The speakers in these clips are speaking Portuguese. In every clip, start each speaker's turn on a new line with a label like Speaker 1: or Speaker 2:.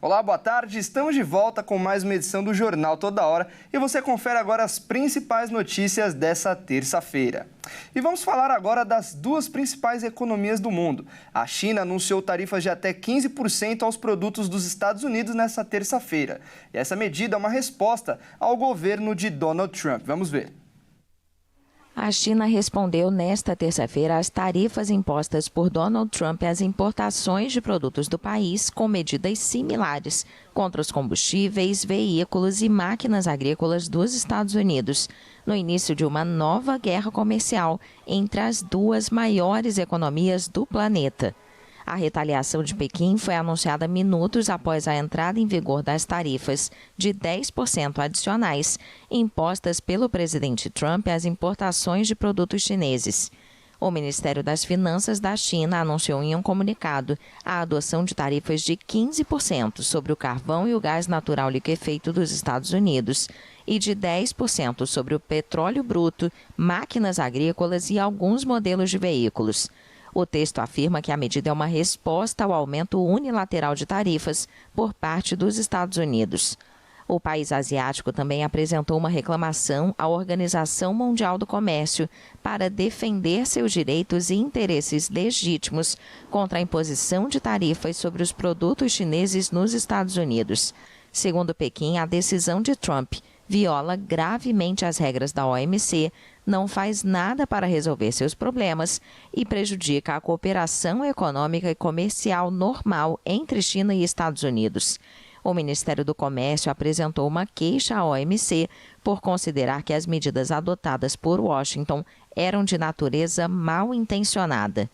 Speaker 1: Olá, boa tarde. Estamos de volta com mais uma edição do Jornal Toda Hora e você confere agora as principais notícias dessa terça-feira. E vamos falar agora das duas principais economias do mundo. A China anunciou tarifas de até 15% aos produtos dos Estados Unidos nessa terça-feira. E essa medida é uma resposta ao governo de Donald Trump. Vamos ver.
Speaker 2: A China respondeu nesta terça-feira às tarifas impostas por Donald Trump às importações de produtos do país com medidas similares contra os combustíveis, veículos e máquinas agrícolas dos Estados Unidos, no início de uma nova guerra comercial entre as duas maiores economias do planeta. A retaliação de Pequim foi anunciada minutos após a entrada em vigor das tarifas de 10% adicionais impostas pelo presidente Trump às importações de produtos chineses. O Ministério das Finanças da China anunciou em um comunicado a adoção de tarifas de 15% sobre o carvão e o gás natural liquefeito dos Estados Unidos e de 10% sobre o petróleo bruto, máquinas agrícolas e alguns modelos de veículos. O texto afirma que a medida é uma resposta ao aumento unilateral de tarifas por parte dos Estados Unidos. O país asiático também apresentou uma reclamação à Organização Mundial do Comércio para defender seus direitos e interesses legítimos contra a imposição de tarifas sobre os produtos chineses nos Estados Unidos. Segundo Pequim, a decisão de Trump viola gravemente as regras da OMC, não faz nada para resolver seus problemas e prejudica a cooperação econômica e comercial normal entre China e Estados Unidos. O Ministério do Comércio apresentou uma queixa à OMC por considerar que as medidas adotadas por Washington eram de natureza mal intencionada.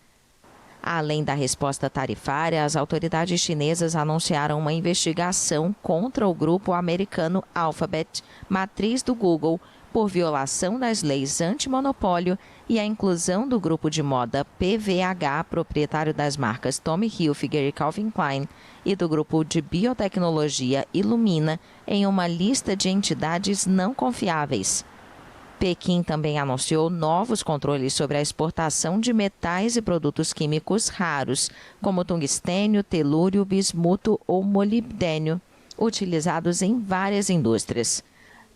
Speaker 2: Além da resposta tarifária, as autoridades chinesas anunciaram uma investigação contra o grupo americano Alphabet, matriz do Google, por violação das leis antimonopólio e a inclusão do grupo de moda PVH, proprietário das marcas Tommy Hilfiger e Calvin Klein, e do grupo de biotecnologia Illumina, em uma lista de entidades não confiáveis. Pequim também anunciou novos controles sobre a exportação de metais e produtos químicos raros, como tungstênio, telúrio, bismuto ou molibdênio, utilizados em várias indústrias.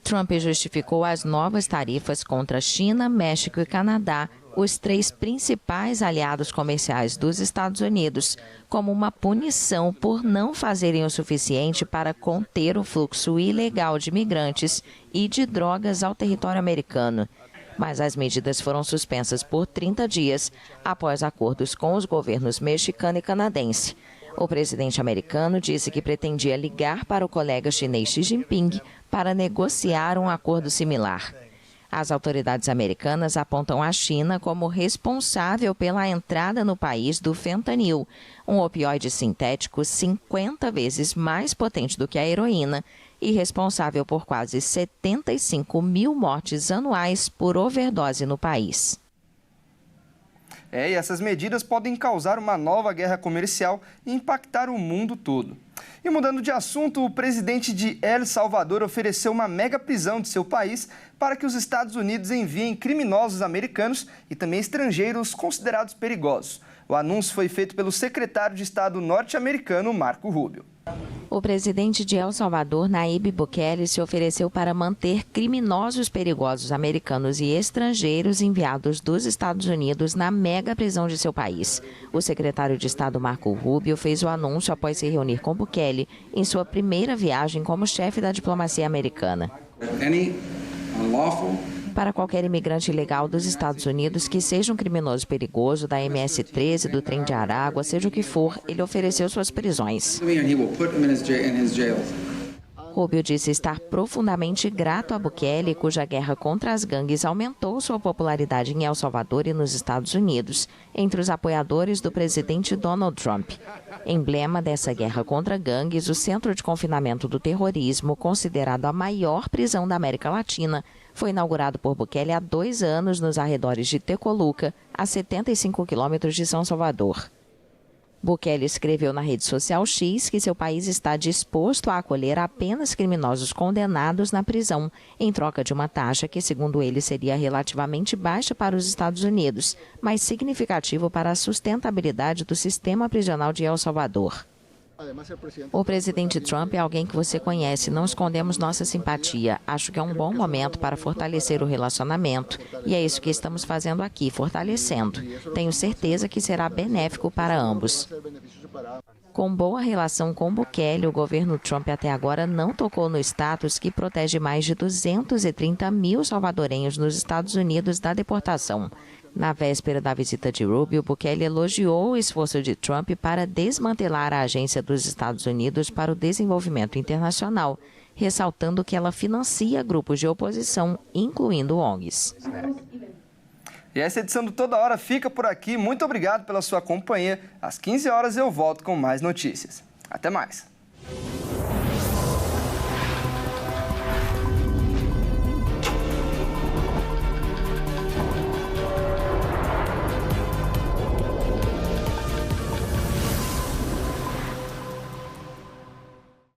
Speaker 2: Trump justificou as novas tarifas contra China, México e Canadá, os três principais aliados comerciais dos Estados Unidos, como uma punição por não fazerem o suficiente para conter o fluxo ilegal de imigrantes e de drogas ao território americano. Mas as medidas foram suspensas por 30 dias após acordos com os governos mexicano e canadense. O presidente americano disse que pretendia ligar para o colega chinês Xi Jinping para negociar um acordo similar. As autoridades americanas apontam a China como responsável pela entrada no país do fentanil, um opioide sintético 50 vezes mais potente do que a heroína e responsável por quase 75 mil mortes anuais por overdose no país.
Speaker 1: E essas medidas podem causar uma nova guerra comercial e impactar o mundo todo. E mudando de assunto, o presidente de El Salvador ofereceu uma mega prisão de seu país para que os Estados Unidos enviem criminosos americanos e também estrangeiros considerados perigosos. O anúncio foi feito pelo secretário de Estado norte-americano, Marco Rubio.
Speaker 2: O presidente de El Salvador, Nayib Bukele, se ofereceu para manter criminosos perigosos americanos e estrangeiros enviados dos Estados Unidos na mega prisão de seu país. O secretário de Estado, Marco Rubio, fez o anúncio após se reunir com Bukele em sua primeira viagem como chefe da diplomacia americana. Para qualquer imigrante ilegal dos Estados Unidos que seja um criminoso perigoso da MS-13, do Trem de Aragua, seja o que for, ele ofereceu suas prisões. Rubio disse estar profundamente grato a Bukele, cuja guerra contra as gangues aumentou sua popularidade em El Salvador e nos Estados Unidos, entre os apoiadores do presidente Donald Trump. Emblema dessa guerra contra gangues, o Centro de Confinamento do Terrorismo, considerado a maior prisão da América Latina, foi inaugurado por Bukele há 2 anos nos arredores de Tecoluca, a 75 quilômetros de São Salvador. Bukele escreveu na rede social X que seu país está disposto a acolher apenas criminosos condenados na prisão, em troca de uma taxa que, segundo ele, seria relativamente baixa para os Estados Unidos, mas significativo para a sustentabilidade do sistema prisional de El Salvador. O presidente Trump é alguém que você conhece, não escondemos nossa simpatia. Acho que é um bom momento para fortalecer o relacionamento. E é isso que estamos fazendo aqui, fortalecendo. Tenho certeza que será benéfico para ambos. Com boa relação com Bukele, o governo Trump até agora não tocou no status que protege mais de 230 mil salvadorenhos nos Estados Unidos da deportação. Na véspera da visita de Rubio, Bukele elogiou o esforço de Trump para desmantelar a Agência dos Estados Unidos para o Desenvolvimento Internacional, ressaltando que ela financia grupos de oposição, incluindo ONGs.
Speaker 1: E essa edição do Toda Hora fica por aqui. Muito obrigado pela sua companhia. Às 15 horas eu volto com mais notícias. Até mais.